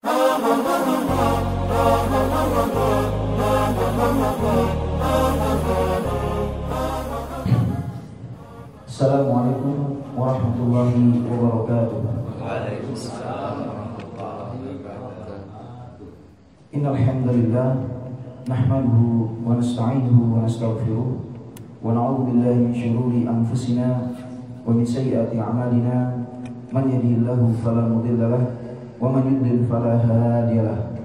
Assalamualaikum warahmatullahi wabarakatuh. Waalaikumsalam warahmatullahi wabarakatuh. Innal hamdalillah nahmaduhu wa nasta'inuhu wa nastaghfiruh wa na'udzu billahi min shururi anfusina wa min sayyiati a'malina man yahdihillahu fala mudilla lahu wa man yudlil fala hadiya lahu.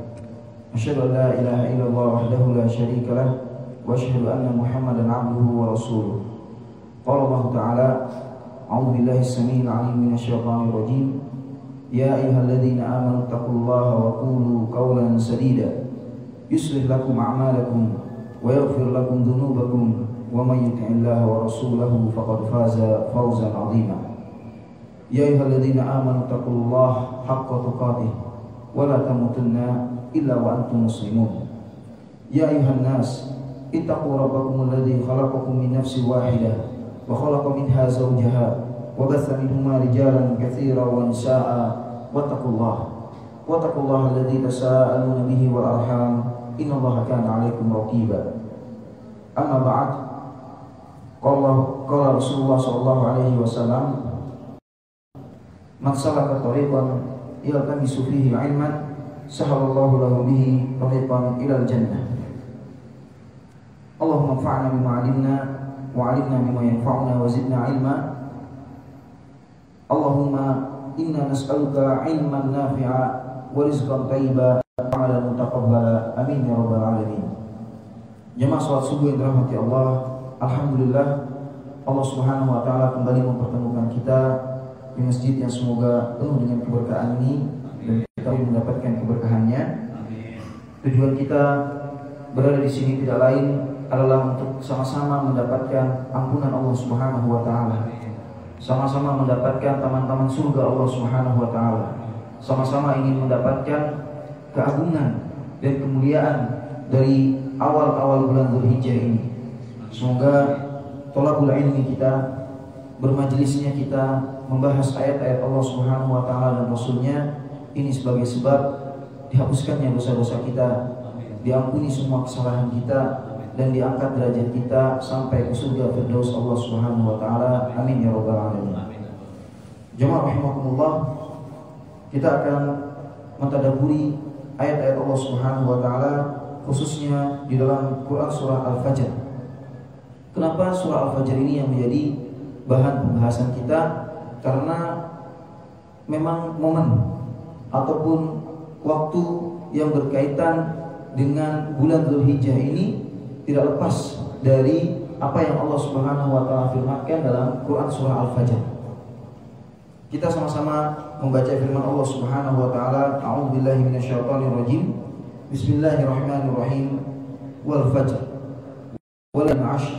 Asyhadu an la ilaha illallah wahdahu la syarika lahu wa asyhadu anna Muhammadan 'abduhu wa rasuluh. Qala Allah Ta'ala, a'udzu billahi as-sami'il 'alim minasy syaithanir rajim. Ya ayyuhalladzina amanu taqullaha wa qulu qawlan sadida yuslih lakum a'malakum wa yaghfir lakum dhunubakum wa may yuti'illaha wa rasulahu faqad faza fawzan 'azima. Ya ayyuhalladzina amanu taqullaha haqqa tuqatih wa la tamutunna illa wa antum muslimun. Ya ayyuhan nas ittaqu rabbakum alladzi khalaqakum min nafsin wahidah wa khalaqa minha zawjaha wa batha minhuma rijalan katsiran wa nisaa'a wattaqullaha alladzi tasaaluna bihi wal arham innallaha kana 'alaikum raqiba. Amma ba'd. Qala Rasulullah sallallahu alaihi wasallam, man salaka tariqan yaltamisu fihi 'ilman sahalallahu lahu bihi tariqan ilal jannah. Allahumma anfa'na bima 'allimna wa 'allimna bima yanfa'una wa zidna 'ilma. Allahumma inna nas'aluka 'ilman nafi'a wa rizqan thayyiban wa 'amalan mutaqabbala. Amin ya rabbal alamin. Jemaah salat subuh yang dirahmati Allah, alhamdulillah Allah Subhanahu wa taala kembali mempertemukan kita di masjid yang semoga penuh dengan keberkahan ini dan kita mendapatkan keberkahannya. Tujuan kita berada di sini tidak lain adalah untuk sama-sama mendapatkan ampunan Allah Subhanahu wa taala. Sama-sama mendapatkan taman-taman surga Allah Subhanahu wa taala. Sama-sama ingin mendapatkan keagungan dan kemuliaan dari awal-awal bulan Dzulhijjah ini. Semoga thalabul ilmi kita, bermajlisnya kita, membahas ayat-ayat Allah Subhanahu wa taala dan Rasulnya ini sebagai sebab dihapuskannya dosa-dosa kita, diampuni semua kesalahan kita, dan diangkat derajat kita sampai ke surga firdaus Allah Subhanahu wa taala. Amin ya rabbal alamin. Jemaah rahimakumullah, kita akan mentadabburi ayat-ayat Allah Subhanahu wa taala khususnya di dalam Quran surah Al-Fajr. Kenapa surah Al-Fajr ini yang menjadi bahan pembahasan kita? Karena memang momen ataupun waktu yang berkaitan dengan bulan Dzulhijjah ini tidak lepas dari apa yang Allah Subhanahu wa taala firmankan dalam Quran surah Al-Fajr. Kita sama-sama membaca firman Allah Subhanahu wa taala, a'udzu billahi minasyaitonir rajim. Bismillahirrahmanirrahim. Wal fajr wal 'ashr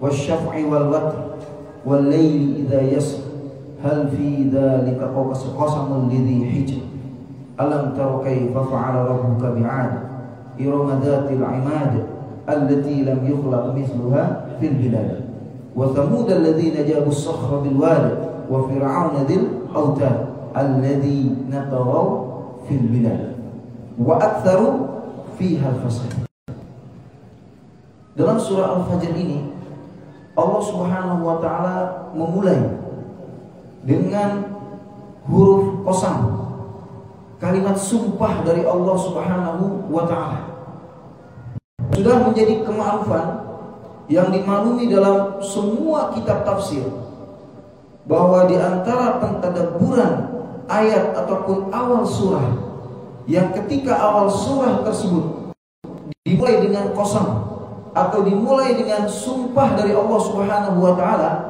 wasyaf'i wal watr wal laili idza yasr hal fi dzalika qasamul lidhi hijr alam tara kayfa fa'ala rabbuka bi'ad irama dzatil 'imad allati lam yukhlaq mithluha fil bilad wa thamud alladhina jabu as-sakhra bil wad wa fir'auna dhil awtad alladhina taghaw fil bilad wa aktharu fiha al-fasad. Dalam surah Al-Fajr ini Allah Subhanahu wa taala memulai dengan huruf qasam, kalimat sumpah dari Allah Subhanahu wa taala. Sudah menjadi kema'rufan yang dimaklumi dalam semua kitab tafsir bahwa di antara pentadabburan ayat ataupun awal surah yang ketika awal surah tersebut dimulai dengan qasam atau dimulai dengan sumpah dari Allah Subhanahu wa taala,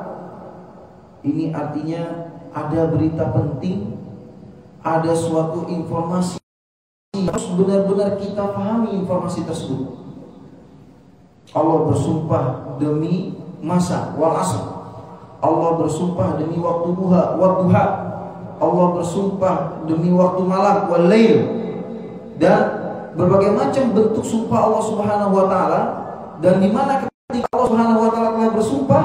ini artinya ada berita penting, ada suatu informasi harus benar-benar kita pahami informasi tersebut. Allah bersumpah demi masa wal asr. Allah bersumpah demi waktu duha wa duha. Allah bersumpah demi waktu malam wal lail. Dan berbagai macam bentuk sumpah Allah Subhanahu wa taala, dan di mana ketika Allah Subhanahu wa taala telah bersumpah,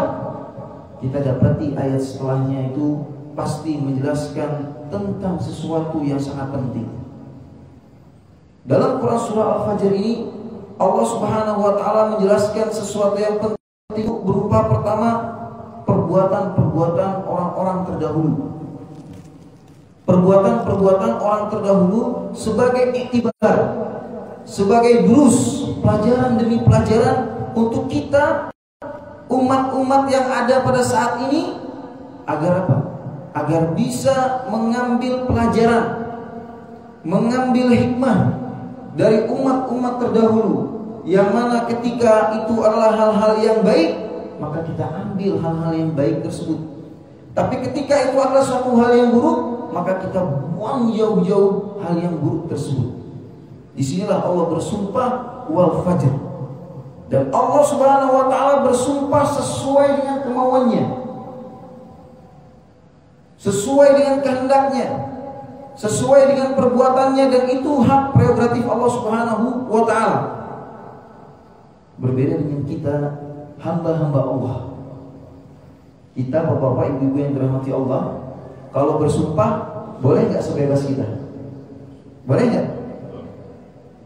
kita dapati ayat setelahnya itu pasti menjelaskan tentang sesuatu yang sangat penting. Dalam Quran surah Al-Fajr ini Allah Subhanahu wa taala menjelaskan sesuatu yang penting berupa pertama perbuatan-perbuatan orang-orang terdahulu. Perbuatan-perbuatan orang terdahulu sebagai iktibar, sebagai durus, pelajaran demi pelajaran untuk kita umat-umat yang ada pada saat ini, agar apa? Agar bisa mengambil pelajaran, mengambil hikmah dari umat-umat terdahulu, yang mana ketika itu adalah hal-hal yang baik, maka kita ambil hal-hal yang baik tersebut. Tapi ketika itu adalah suatu hal yang buruk, maka kita buang jauh-jauh hal yang buruk tersebut. Disinilah Allah bersumpah wal fajr. Dan Allah Subhanahu wa taala bersumpah sesuai dengan kemauannya, sesuai dengan kehendaknya, sesuai dengan perbuatannya, dan itu hak prerogatif Allah Subhanahu wa taala. Berbeda dengan kita, hamba-hamba Allah. Kita bapak-bapak, ibu-ibu yang dirahmati Allah, kalau bersumpah boleh nggak sebebas kita? Boleh nggak?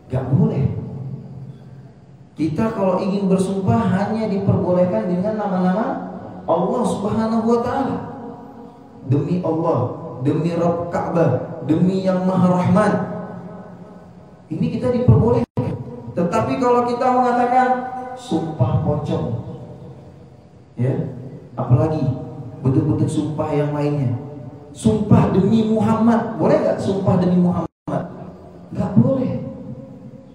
Nggak boleh. Kita kalau ingin bersumpah hanya diperbolehkan dengan nama-nama Allah Subhanahu wa taala. Demi Allah, demi Rabb Ka'bah, demi yang Maha Rahman, ini kita diperbolehkan. Tetapi kalau kita mengatakan sumpah pocong, ya, apalagi betul-betul sumpah yang lainnya, sumpah demi Muhammad, boleh nggak sumpah demi Muhammad? Nggak boleh.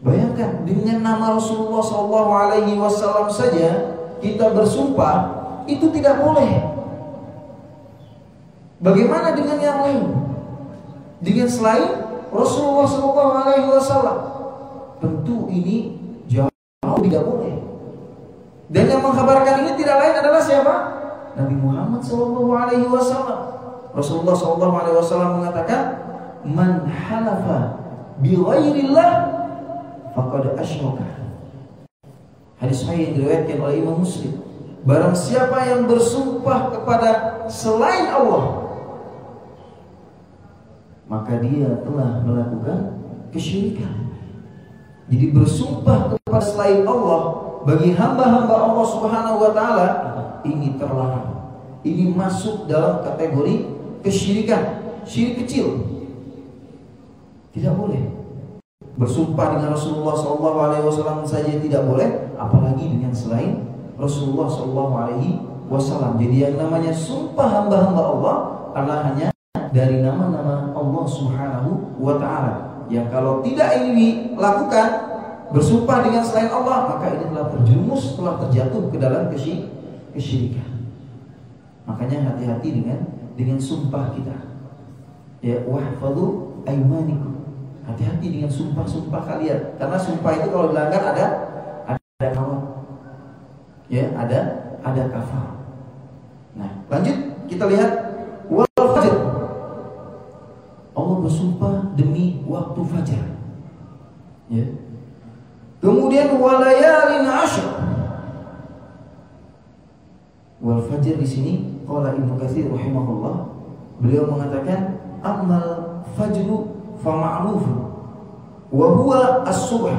Bayangkan dengan nama Rasulullah SAW saja kita bersumpah, itu tidak boleh. Bagaimana dengan yang lain? Dengan selain Rasulullah SAW? Tentu ini jauh tidak boleh. Dan yang mengkabarkan ini tidak lain adalah siapa? Nabi Muhammad SAW. Rasulullah SAW mengatakan, man halafa bi ghairillah faqad asyraka. Hadis sahih yang diriwayatkan oleh Imam Muslim. Barang siapa yang bersumpah kepada selain Allah, maka dia telah melakukan kesyirikan. Jadi bersumpah kepada selain Allah bagi hamba-hamba Allah Subhanahu wa taala ini terlarang. Ini masuk dalam kategori kesyirikan, syirik kecil. Tidak boleh. Bersumpah dengan Rasulullah SAW saja tidak boleh, apalagi dengan selain Rasulullah SAW. Jadi yang namanya sumpah hamba-hamba Allah adalah hanya dari nama-nama Allah Subhanahu wa taala. Yang kalau tidak ini dilakukan, bersumpah dengan selain Allah, maka ini telah terjerumus, telah terjatuh ke dalam kesyirikan. Makanya hati-hati dengan sumpah kita. Ya, wahfadhu aymanikum. Hati-hati dengan sumpah-sumpah kalian, karena sumpah itu kalau dilanggar ada kafar. Ya, ada kafar. Nah, lanjut kita lihat wal fajr. Allah bersumpah demi waktu fajar. Ya. Kemudian walayalin ashr. Wal fajr di sini qala Ibnu Katsir rahimahullah, beliau mengatakan amal fajru fa ma'ruf wa huwa as-subh.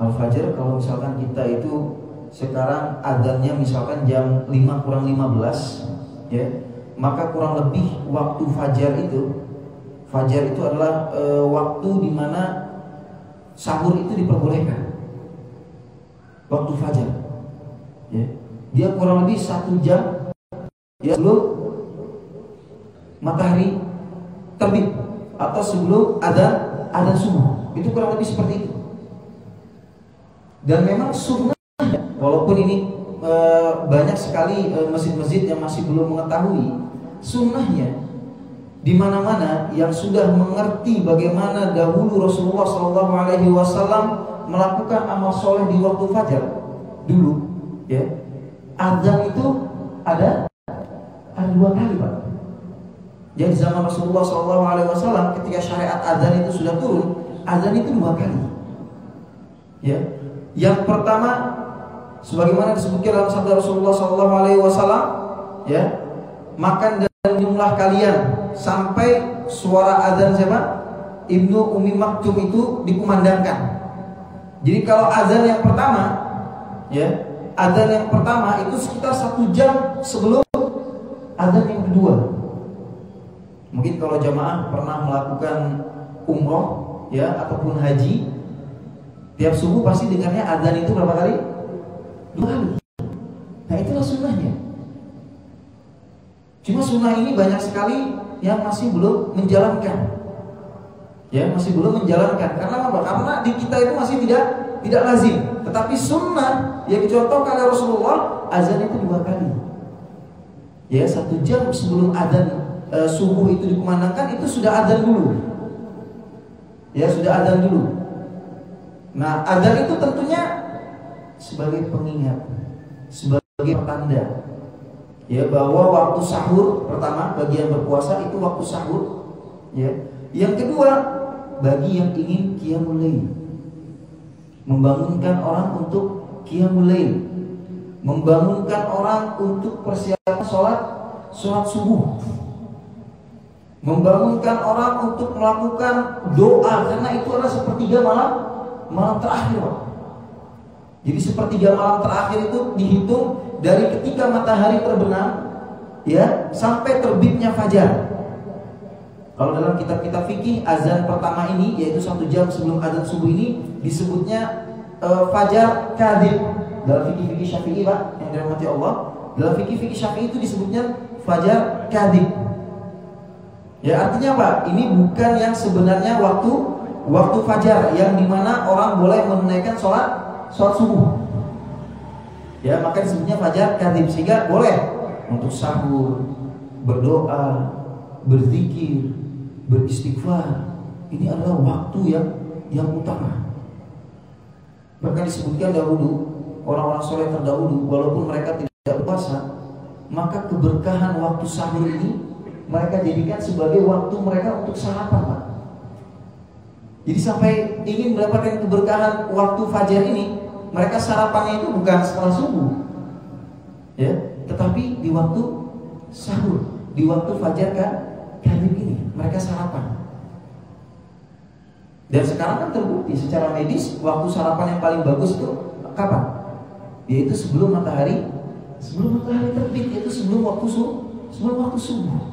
Al-fajr kalau misalkan kita itu sekarang adzannya misalkan jam 5 kurang 15, ya, maka kurang lebih waktu fajar itu adalah waktu di mana sahur itu diperbolehkan. Waktu fajar, ya, dia kurang lebih 1 jam ya sebelum matahari terbit atau sebelum adzan subuh. Itu kurang lebih seperti itu. Dan memang sunnah, walaupun ini banyak sekali masjid-masjid yang masih belum mengetahui sunnahnya, di mana-mana yang sudah mengerti bagaimana dahulu Rasulullah SAW melakukan amal soleh di waktu fajar dulu, ya, adzan itu ada 2 kali, Pak. Jadi zaman Rasulullah SAW ketika syariat adzan itu sudah turun, adzan itu 2 kali. Ya, yang pertama sebagaimana disebutkan dalam sabda Rasulullah SAW, ya, makan dan minumlah kalian sampai suara adzan siapa? Ibnu Ummi Maktum itu dikumandangkan. Jadi kalau azan yang pertama, ya, azan yang pertama itu sekitar 1 jam sebelum azan yang kedua. Mungkin kalau jamaah pernah melakukan umroh, ya, ataupun haji, tiap subuh pasti dengarnya azan itu berapa kali? 2 kali. Nah, itulah sunnahnya. Cuma sunnah ini banyak sekali yang masih belum menjalankan. Ya, masih belum menjalankan. Karena apa? Karena di kita itu masih tidak lazim. Tetapi sunnah yang dicontohkan oleh Rasulullah, azan itu 2 kali. Ya, 1 jam sebelum azan subuh itu dikumandangkan, itu sudah azan dulu. Ya, sudah azan dulu. Nah, azan itu tentunya sebagai pengingat, sebagai pertanda, ya, bahwa waktu sahur pertama bagi yang berpuasa itu waktu sahur. Ya. Yang kedua, bagi yang ingin qiyamul lail, membangunkan orang untuk qiyamul lail, membangunkan orang untuk persiapan sholat subuh, membangunkan orang untuk melakukan doa, karena itu adalah sepertiga malam terakhir. Jadi sepertiga malam terakhir itu dihitung dari ketika matahari terbenam, ya, sampai terbitnya fajar. Kalau dalam kitab-kitab fikih, azan pertama ini, yaitu 1 jam sebelum azan subuh ini, disebutnya fajar kadhib. Dalam fikih-fikih Syafi'i, Pak, yang dirahmati Allah, dalam fikih-fikih Syafi'i itu disebutnya fajar kadhib. Ya, artinya apa? Ini bukan yang sebenarnya waktu fajar, yang dimana orang boleh menunaikan sholat subuh. Ya, maka disebutnya fajar kadhib, sehingga boleh untuk sahur, berdoa, berzikir, beristighfar. Ini adalah waktu yang utama. Bahkan disebutkan dahulu, orang-orang soleh terdahulu, walaupun mereka tidak puasa, maka keberkahan waktu sahur ini mereka jadikan sebagai waktu mereka untuk sarapan, Pak. Jadi sampai ingin mendapatkan keberkahan waktu fajar ini, mereka sarapannya itu bukan setelah subuh, ya, tetapi di waktu sahur, di waktu fajar kadhib ini mereka sarapan. Dan sekarang kan terbukti secara medis waktu sarapan yang paling bagus itu kapan? Yaitu sebelum matahari terbit, yaitu sebelum waktu subuh.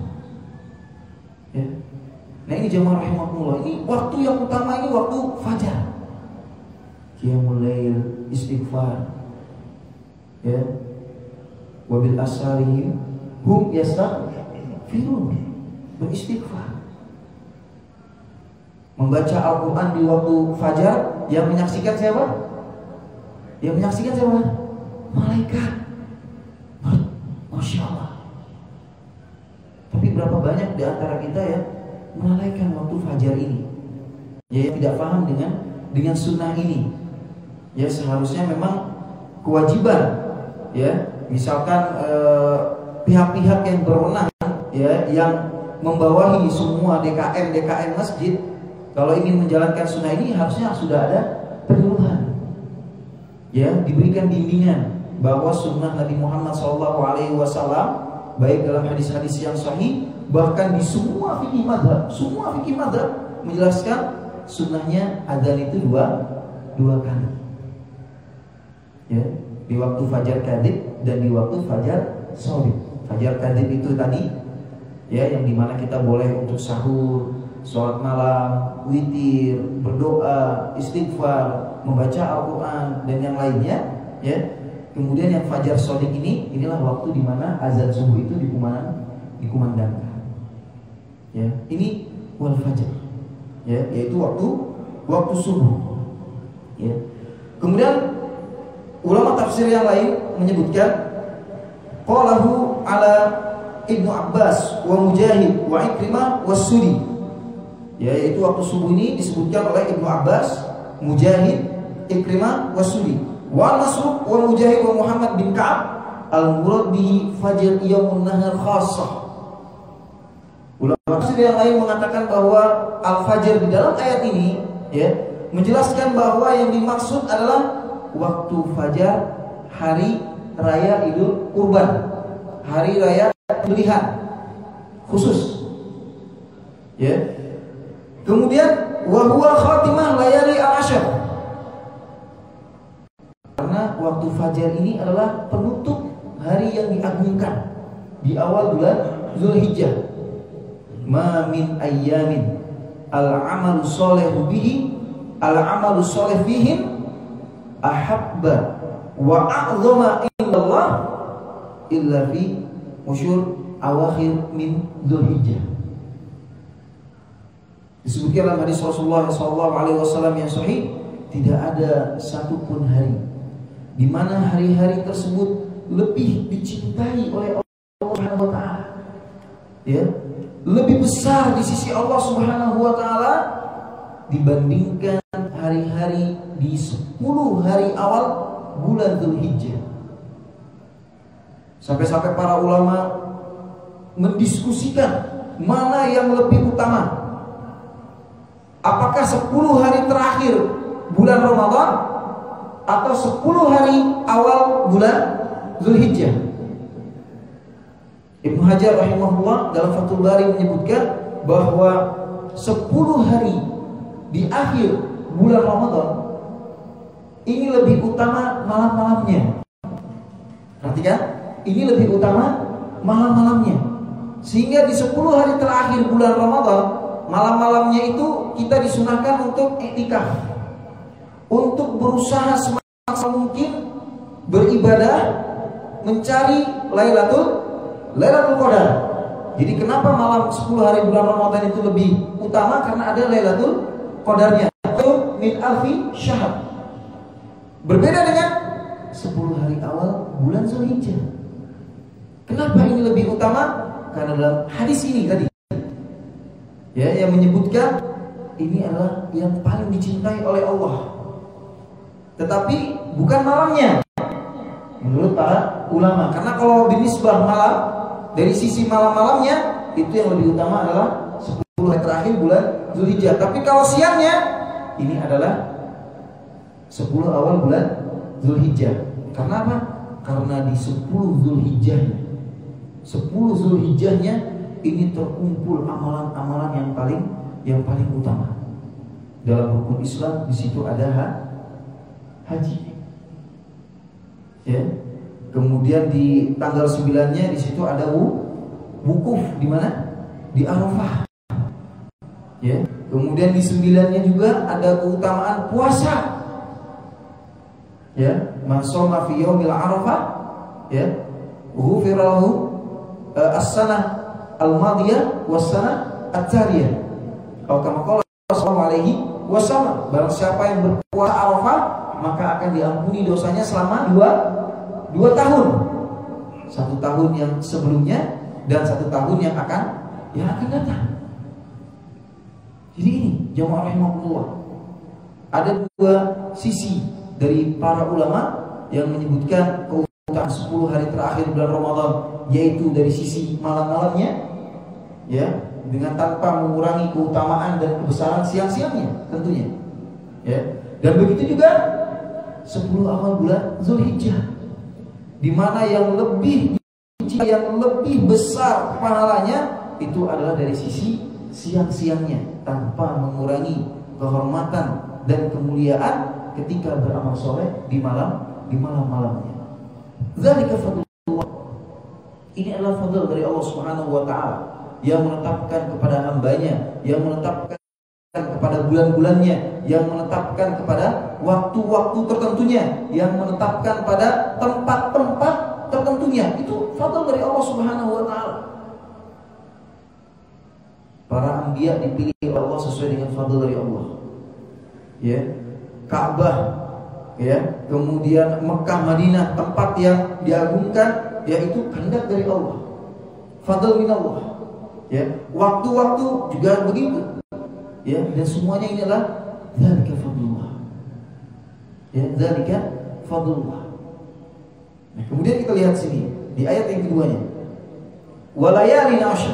Ya. Nah, ini jamaah rahimakumullah, ini waktu yang utama, ini waktu fajar. Qiyamul lail, istighfar. Ya. Wabil asharihim hum yastaghfirun, beristighfar. Membaca Al-Quran di waktu fajar, yang menyaksikan siapa? Yang menyaksikan siapa? Malaikat. Masya Allah. Tapi berapa banyak di antara kita ya melalaikan waktu fajar ini, ya, tidak paham dengan sunnah ini. Ya, seharusnya memang kewajiban, ya, misalkan pihak-pihak yang berwenang, ya, yang membawahi semua DKM masjid, kalau ingin menjalankan sunnah ini harusnya sudah ada penyuluhan, ya, diberikan bimbingan bahwa sunnah Nabi Muhammad SAW, baik dalam hadis-hadis yang sahih, bahkan di semua fikih madhab menjelaskan sunnahnya adzan itu dua kali, ya, di waktu fajar kadhib dan di waktu fajar shadiq. Fajar kadhib itu tadi, ya, yang dimana kita boleh untuk sahur, sholat malam, witir, berdoa, istighfar, membaca Al-Quran dan yang lainnya, ya. Kemudian yang fajar shadiq ini, inilah waktu dimana azan subuh itu dikumandangkan. Ya, ini wal fajar, ya, yaitu waktu subuh. Ya. Kemudian ulama tafsir yang lain menyebutkan qalahu ala Ibnu Abbas wa Mujahid wa Ikrimah wa Sudi. Ya, yaitu waktu subuh ini disebutkan oleh Ibnu Abbas, Mujahid, Ikrimah wa Sudi. Wa Masruq wa Mujahid wa Muhammad bin Ka'ab al-murad bihi fajr yaumun nahar khassah. Ulama tafsir yang lain mengatakan bahwa al-fajr di dalam ayat ini, ya, menjelaskan bahwa yang dimaksud adalah waktu fajar hari raya Idul Kurban, hari raya pemilihan khusus. Ya. Kemudian wa huwa khatimah layali al-ashr. Karena waktu fajar ini adalah penutup hari yang diagungkan di awal bulan Zulhijjah. Ma min ayyamin al-amalu sholihu bihi al-amalu sholih fihim ahabba wa a'zama indallah illa fi usyur awakhir min Dzulhijjah. Disebutkan dalam hadis Rasulullah SAW yang sahih, tidak ada satupun hari di mana hari-hari tersebut lebih dicintai oleh Allah Subhanahu wa taala. Ya, lebih besar di sisi Allah Subhanahu wa taala dibandingkan hari-hari di 10 hari awal bulan Dzulhijjah. Sampai-sampai para ulama mendiskusikan mana yang lebih utama. Apakah 10 hari terakhir bulan Ramadan atau 10 hari awal bulan Dzulhijjah? Ibnu Hajar rahimahullah dalam Fathul Bari menyebutkan bahwa 10 hari di akhir bulan Ramadan ini lebih utama malam-malamnya. Perhatikan, ini lebih utama malam-malamnya. Sehingga di 10 hari terakhir bulan Ramadan, malam-malamnya itu kita disunahkan untuk iktikaf, untuk berusaha semaksimal mungkin beribadah, mencari Lailatul Qadar. Jadi kenapa malam 10 hari bulan Ramadan itu lebih utama? Karena ada Lailatul Qadarnya, atau min alfi syahr. Berbeda dengan 10 hari awal bulan Zulhijjah. Kenapa ini lebih utama? Karena dalam hadis ini tadi, ya, yang menyebutkan ini adalah yang paling dicintai oleh Allah. Tetapi bukan malamnya, menurut para ulama. Karena kalau binisbah malam, dari sisi malam-malamnya itu yang lebih utama adalah 10 hari terakhir bulan Zulhijjah. Tapi kalau siangnya, ini adalah 10 awal bulan Zulhijjah. Karena apa? Karena di 10 Zulhijjahnya ini terkumpul amalan-amalan yang paling utama. Dalam rukun Islam di situ ada haji. Ya. Kemudian di tanggal 9-nya di situ ada wukuf di mana? Di Arafah. Ya. Kemudian di 9-nya juga ada keutamaan puasa. Ya, man shoma fi yaumil Arafah, ya, ghufira lahu as-sanah al-madiyah was-sanah at-taliyah. Kalau kama qala sallallahu alaihi wasallam, barang siapa yang berpuasa Arafah, maka akan diampuni dosanya selama 2 tahun. 1 tahun yang sebelumnya dan 1 tahun yang akan datang. Jadi ini jamaah rahimahullah, ada 2 sisi dari para ulama yang menyebutkan keutamaan 10 hari terakhir bulan Ramadan, yaitu dari sisi malam-malamnya, ya, dengan tanpa mengurangi keutamaan dan kebesaran siang-siangnya tentunya, ya. Dan begitu juga 10 awal bulan Zulhijjah, di mana yang lebih besar pahalanya itu adalah dari sisi siang-siangnya, tanpa mengurangi kehormatan dan kemuliaan ketika beramal soleh di malam-malamnya. Dzalika fadlullah. Ini adalah fadl dari Allah Subhanahu wa taala yang menetapkan kepada hambanya, yang menetapkan kepada bulan-bulannya, yang menetapkan kepada waktu-waktu tertentunya, yang menetapkan pada tempat-tempat tertentunya. Itu fadl dari Allah Subhanahu wa taala. Para anbiya dipilih oleh Allah sesuai dengan fadl dari Allah. Ya. Ka'bah, ya, kemudian Mekah, Madinah, tempat yang diagungkan, yaitu kehendak dari Allah, fadl min Allah, ya. Waktu-waktu juga begitu, ya, dan semuanya ini adalah dzalika fadlullah, ya, dzalika fadlullah. Nah, kemudian kita lihat sini di ayat yang keduanya, walayalin ashr,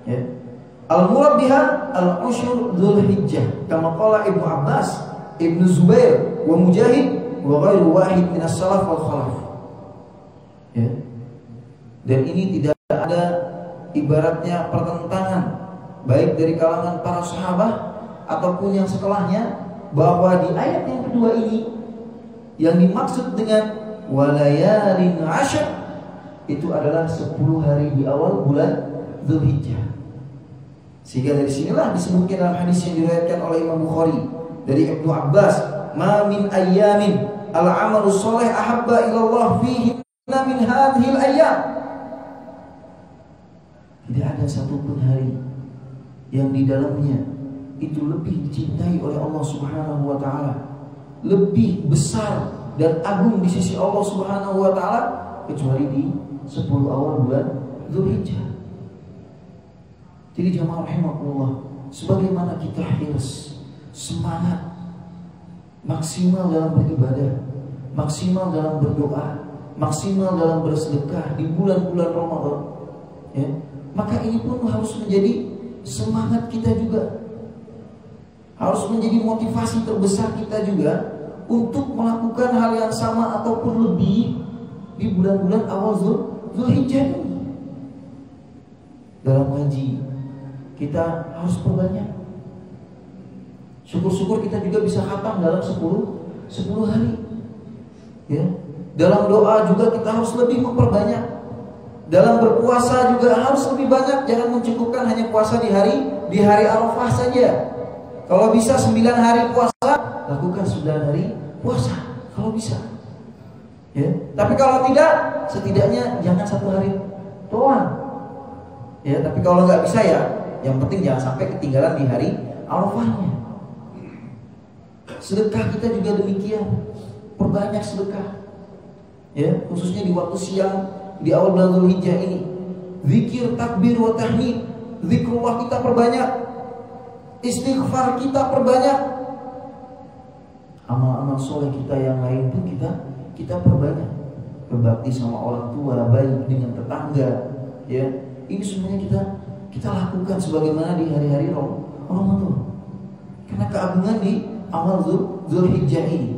ya, al-murad biha al-ashr Dzulhijjah, kama qala Ibnu Abbas, Ibnu Zubair, wa Mujahid, wa ghairu wahid minas salaf wal khalaf. Ya. Dan ini tidak ada ibaratnya pertentangan baik dari kalangan para sahabat ataupun yang setelahnya, bahwa di ayat yang kedua ini yang dimaksud dengan walayalin asyr itu adalah 10 hari di awal bulan Dzulhijjah. Sehingga dari sinilah disebutkan dalam hadis yang diriwayatkan oleh Imam Bukhari dari Ibnu Abbas, ma min ayyamin al-amalu sholih ahabba ilallah fihi min hadhil ayyam. Tidak ada satupun hari yang di dalamnya itu lebih dicintai oleh Allah Subhanahu wa taala, lebih besar dan agung di sisi Allah Subhanahu wa taala kecuali di 10 awal bulan Dzulhijjah. Jadi jamaah rahimakumullah, sebagaimana kita harus semangat maksimal dalam beribadah, maksimal dalam berdoa, maksimal dalam bersedekah di bulan-bulan Ramadan, ya, maka ini pun harus menjadi semangat kita juga, harus menjadi motivasi terbesar kita juga untuk melakukan hal yang sama ataupun lebih di bulan-bulan awal Dzulhijjah ini. Dalam ngaji kita harus perbanyak. Syukur-syukur kita juga bisa khatam dalam 10 hari. Ya. Dalam doa juga kita harus lebih memperbanyak. Dalam berpuasa juga harus lebih banyak. Jangan mencukupkan hanya puasa di hari Arafah saja. Kalau bisa 9 hari puasa, lakukan 9 hari puasa kalau bisa. Ya. Tapi kalau tidak, setidaknya jangan 1 hari doang. Ya, tapi kalau nggak bisa ya, yang penting jangan sampai ketinggalan di hari Arafahnya. Sedekah kita juga demikian, perbanyak sedekah. Ya, khususnya di waktu siang di awal bulan Dzulhijjah ini. Zikir, takbir, wa tahmid, zikrullah kita perbanyak. Istighfar kita perbanyak. Amal-amal soleh kita yang lain pun kita perbanyak. Berbakti sama orang tua, baik dengan tetangga, ya. Ini semuanya kita lakukan sebagaimana di hari-hari Ramadan. Karena keagungan di awal Dzulhijjah ini,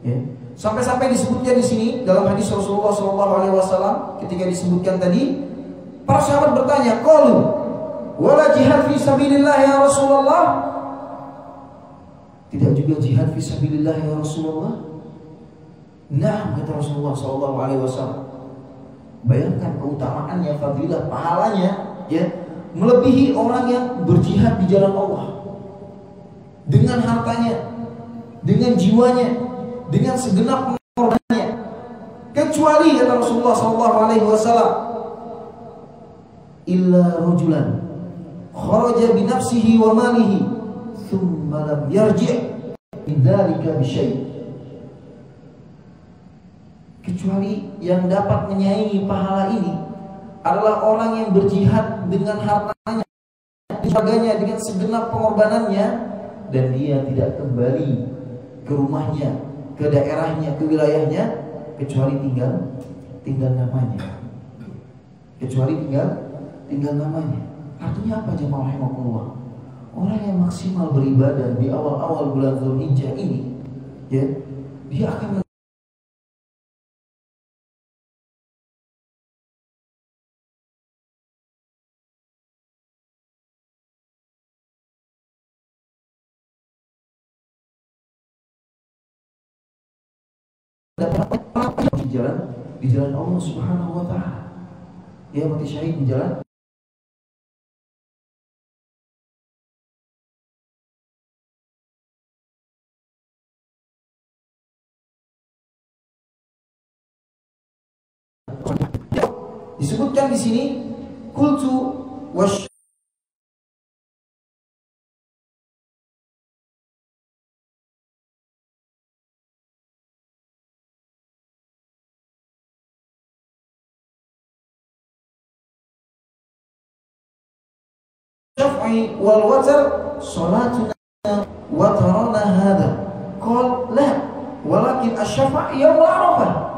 ya. Sampai-sampai disebutkan di sini dalam hadis Rasulullah SAW ketika disebutkan tadi, para sahabat bertanya, qalu wala jihad fi sabilillah ya Rasulullah? Tidak juga jihad fi sabilillah ya Rasulullah? Nah, kata Rasulullah SAW. Bayangkan keutamaannya, fadilah, pahalanya, ya, melebihi orang yang berjihad di jalan Allah dengan hartanya, dengan jiwanya, dengan segenap pengorbanannya. Kecuali kata Rasulullah SAW, illa rajulan kharaja bi nafsihi wa malihi thumma lam yarji' min dzalika bi syai'. Kecuali yang dapat menyaingi pahala ini adalah orang yang berjihad dengan hartanya, sebagainya, dengan segenap pengorbanannya, dan dia tidak kembali ke rumahnya, ke daerahnya, ke wilayahnya, kecuali tinggal namanya. Kecuali tinggal namanya. Artinya apa jemaah rahimakumullah? Orang yang maksimal beribadah di awal-awal bulan Dzulhijjah ini, ya, dia akan di jalan Allah Subhanahu wa taala. Dia mati syahid di jalan disebutkan di sini qultu wash syaf'i wal watr salatuna watrana hada. Qal la walakin asy-syafa' yaum Arafah.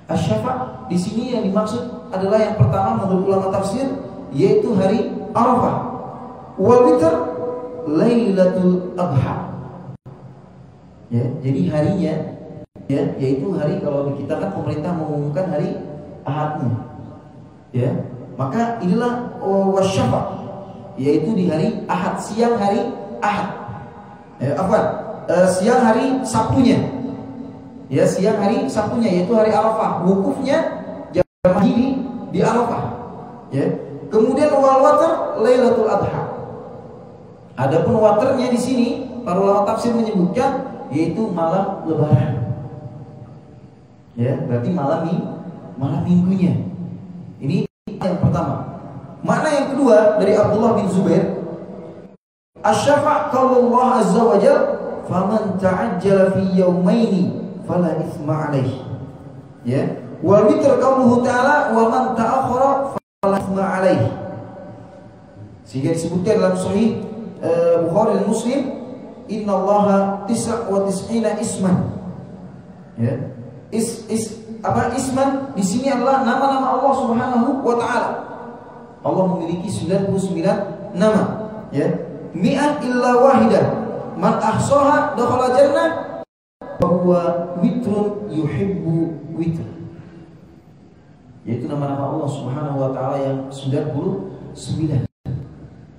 Asy-syafa' di sini yang dimaksud adalah yang pertama menurut ulama tafsir yaitu hari Arafah. Wal witr Lailatul Adha. Ya, jadi harinya, ya, yaitu hari, kalau di kita kan pemerintah mengumumkan hari Ahadnya. Ya. Maka inilah wasyafa, yaitu di hari Ahad, siang hari Ahad. Siang hari Sabtunya. Ya, siang hari Sabtunya yaitu hari Arafah. Wukufnya jamaah di Arafah. Ya. Kemudian wal watr Lailatul Adha. Adapun waternya di sini para ulama tafsir menyebutkan yaitu malam Lebaran. Ya, berarti malam minggunya. Ini yang pertama. Makna yang kedua dari Abdullah bin Zubair, asy-syafa' qaulullah azza wa jalla, faman ta'ajjala fi yawmaini fala itsma 'alaihi. Ya, wal witr qauluhu ta'ala wa man ta'akhkhara fala itsma 'alaihi. Sehingga disebutkan dalam sahih Bukhari dan Muslim, innallaha 99 isman. Ya. Isman di sini adalah nama-nama Allah Subhanahu wa taala. Allah memiliki 99 nama, ya. Mi'ah illa wahidah. Man ahsaha dakhala jannah wa huwa witrun yuhibbu witr. Yaitu nama-nama Allah Subhanahu wa taala yang 99.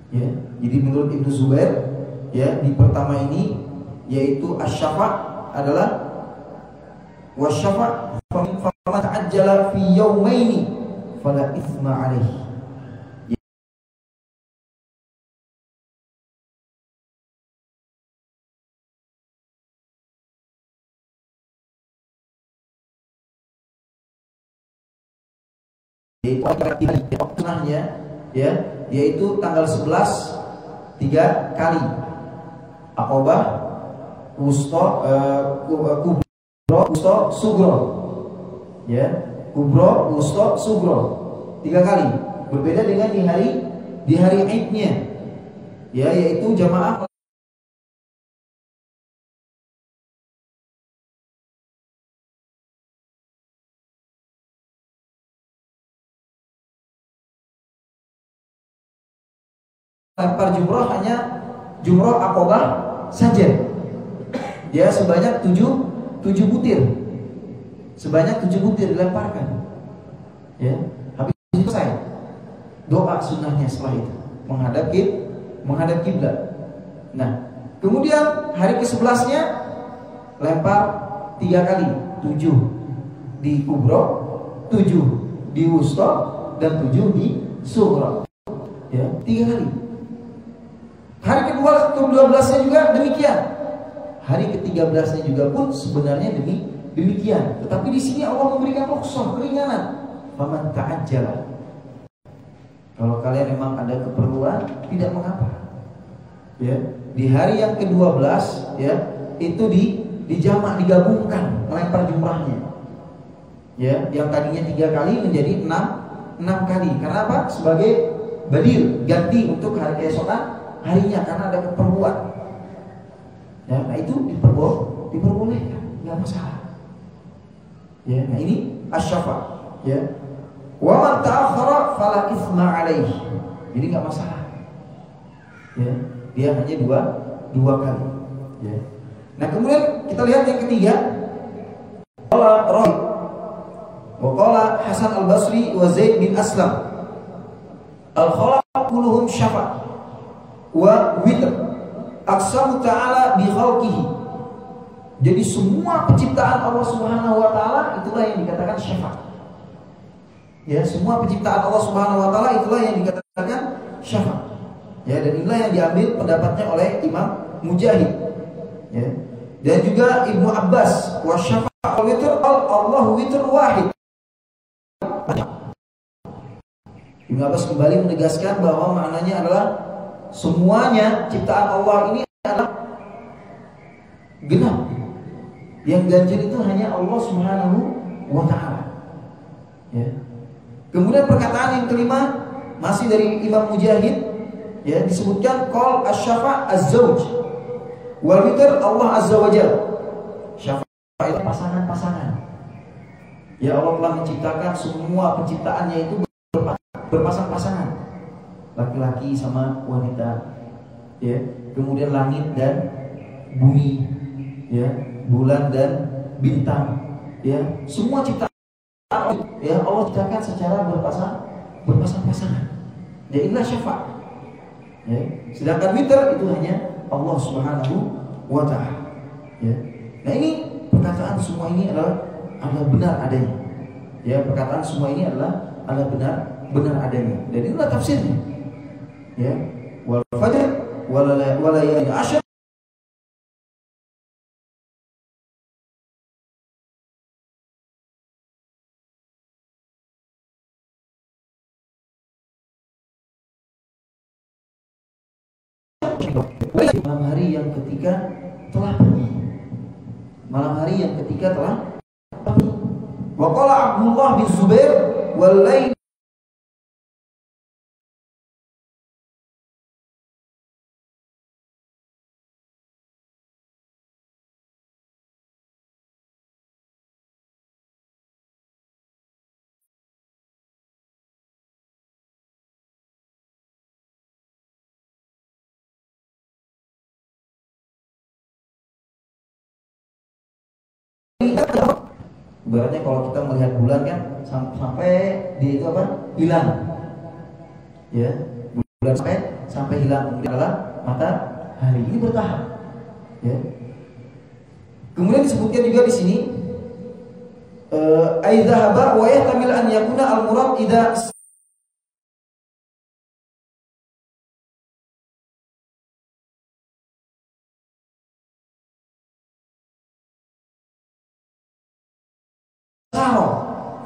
Ya. Jadi menurut Ibnu Zubair, ya, di pertama ini yaitu asy-syafa' adalah wasyafa' faman ta'ajjala fi yawmaini fala itsma 'alaihi. Tengahnya, ya, yaitu tanggal 11 3 kali. Aqabah, Wusta, Kubro, Wusta, Sugro. Ya, Kubro, Wusta, Sugro. 3 kali. Berbeda dengan di hari Idnya. Ya, yaitu jamaah lempar jumroh hanya jumroh Aqabah saja. Ya, sebanyak 7 butir. Sebanyak 7 butir dilemparkan. Ya, habis selesai. Doa sunnahnya setelah itu menghadap kiblat. Nah, kemudian hari ke-11-nya lempar 3 kali, 7 di Kubro, 7 di Wusta, dan 7 di Sughra. Ya, 3 kali. Hari ke-12-nya juga demikian. Hari ke-13-nya juga pun sebenarnya demikian. Tetapi di sini Allah memberikan rukhsah, keringanan. Faman ta'ajjala. Kalau kalian memang ada keperluan, tidak mengapa. Ya, di hari yang ke-12, ya, itu dijamak, digabungkan melempar jumrahnya. Ya, yang tadinya 3 kali menjadi 6 kali. Karena apa? Sebagai badil, ganti untuk hari keesokan harinya, karena ada keperluan. Ya, nah itu diperbolehkan, nggak masalah. Ya, nah ini asy-syafa'. Ya, wa man ta'akhkhara fala itsma 'alaihi. Jadi nggak masalah. Ya, dia hanya dua kali. Ya. Nah, kemudian kita lihat yang ketiga. Qala Rabi wa qala Hasan al-Basri wa Zaid bin Aslam, al-khalaq kulluhum syafa' wa witr aqsamu ta'ala bi khalqihi. Jadi semua penciptaan Allah Subhanahu wa taala itulah yang dikatakan syafa'. Ya, semua penciptaan Allah Subhanahu wa taala itulah yang dikatakan syafa'. Ya, dan inilah yang diambil pendapatnya oleh Imam Mujahid. Ya. Dan juga Ibnu Abbas, wa syafa' wal witr Allahu witr wahid. Ibnu Abbas kembali menegaskan bahwa maknanya adalah semuanya ciptaan Allah ini adalah genap. Yang ganjil itu hanya Allah Subhanahu wa taala. Ya. Kemudian perkataan yang kelima masih dari Imam Mujahid, ya, disebutkan qol asy-syafa' az-zauj wal witr Allah azza wa jalla. Syafa' itu pasangan-pasangan. Ya, Allah telah menciptakan semua penciptaannya itu berpasang-pasangan. Laki-laki sama wanita, ya, kemudian langit dan bumi, ya, bulan dan bintang, ya, semua ciptaan, ya, Allah ciptakan secara berpasang-pasangan. Ya inilah syafaat. Ya. Sedangkan witir itu hanya Allah Subhanahu wa ta'ala. Ya. Nah ini perkataan semua ini adalah benar adanya. Ya, perkataan semua ini adalah benar adanya. Dan inilah tafsirnya. Ya. Wal fajr wal layalin ashr. Malam hari yang ketika telah pergi. Malam hari yang ketika telah pergi. Wa qala Abdullah bin Zubair wal lail ibaratnya kalau kita melihat bulan kan sampai dia itu apa? Hilang. Ya, bulan sampai hilang adalah matahari. Ini bertahap. Ya. Kemudian disebutkan juga di sini aidzahaba wa yahtamil an yakuna al-murad idza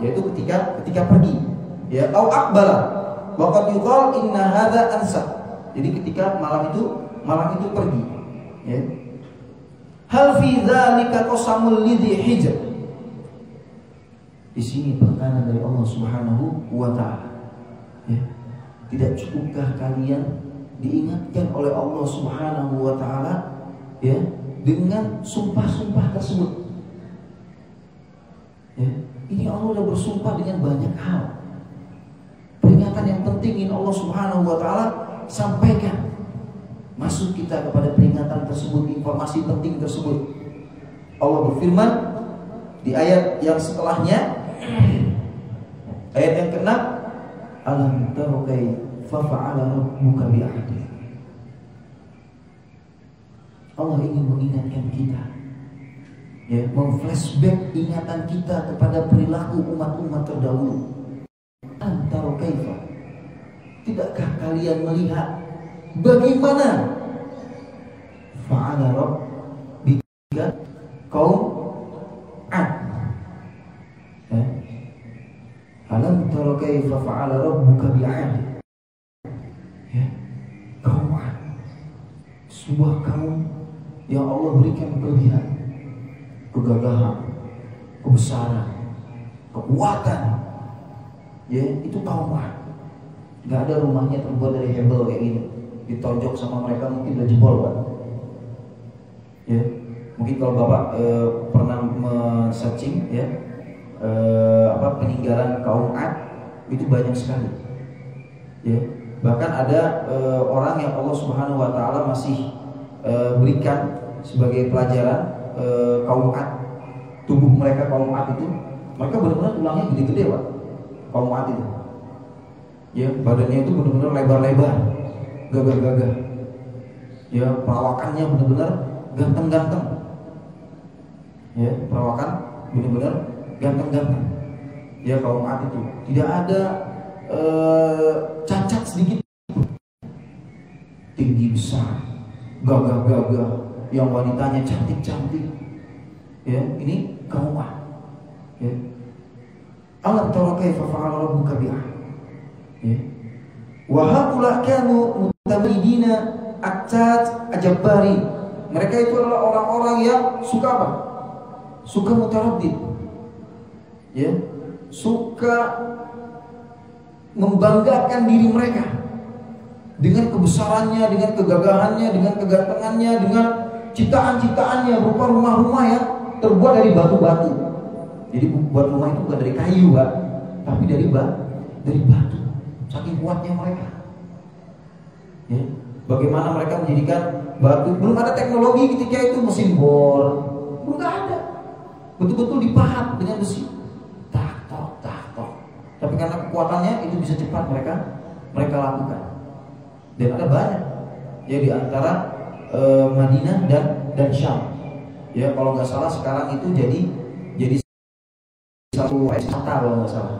yaitu ketika pergi, ya, au aqbala wa qad yuqal inna hadza ansa. Jadi ketika malam itu pergi, ya. Hal fi dzalika qasamul lidhi hijr. Di sini perkataan dari Allah Subhanahu wa taala. Ya. Tidak cukupkah kalian diingatkan oleh Allah Subhanahu wa taala, ya, dengan sumpah-sumpah tersebut? Ya. Ini Allah sudah bersumpah dengan banyak hal. Peringatan yang penting ini Allah Subhanahu wa ta'ala sampaikan. Masuk kita kepada peringatan tersebut, informasi penting tersebut. Allah berfirman di ayat yang setelahnya, ayat yang ke-6, alam tara kaifa fa'ala rabbuka bi'adi. Allah ingin mengingatkan kita, ya, memflashback ingatan kita kepada perilaku umat-umat terdahulu. Antara kaifa, tidakkah kalian melihat bagaimana fa'ala rabbika kaum Ad? Ya. Alam tara kaifa fa'ala rabbuka bi'ad. Ya. Kaum Ad, sebuah kaum yang Allah berikan kelebihan, kegagahan, kebesaran, kekuatan. Ya, itu kaum Ad. Gak ada rumahnya terbuat dari hebel kayak gini. Ditonjok sama mereka mungkin udah jebol, Pak. Ya, mungkin kalau Bapak pernah men-searching, ya, peninggalan kaum Ad itu banyak sekali. Ya, bahkan ada orang yang Allah Subhanahu wa taala masih berikan sebagai pelajaran kaum Ad. Tubuh mereka kaum Ad itu, mereka benar-benar tulangnya gede-gede, Pak. Kaum Ad itu, ya, badannya itu benar-benar lebar-lebar, gagah-gagah. Ya, perawakannya benar-benar ganteng-ganteng. Ya, perawakan benar-benar ganteng-ganteng. Ya, kaum Ad itu tidak ada cacat sedikit. Tinggi besar, gagah-gagah, yang wanitanya cantik-cantik. Ya, ini kaum Ad. Ya. Alam tara kaifa fa'ala rabbuka bi'ad. Ya. Wa haula kanu mutabidina aktat ajabbari. Mereka itu adalah orang-orang yang suka apa? Suka mutaraddid. Ya. Suka membanggakan diri mereka dengan kebesarannya, dengan kegagahannya, dengan kegantengannya, dengan ciptaan-ciptaannya berupa rumah-rumah yang terbuat dari batu-batu. Jadi buat rumah itu bukan dari kayu, Pak, tapi dari batu. Saking kuatnya mereka. Ya. Bagaimana mereka menjadikan batu? Belum ada teknologi ketika itu, mesin bor, belum ada. Betul-betul dipahat dengan besi. Tak tok. Tapi tapi karena kekuatannya itu bisa cepat mereka lakukan. Dan ada banyak ya di antara Madinah dan Syam. Ya kalau nggak salah sekarang itu jadi satu wisata kalau nggak salah.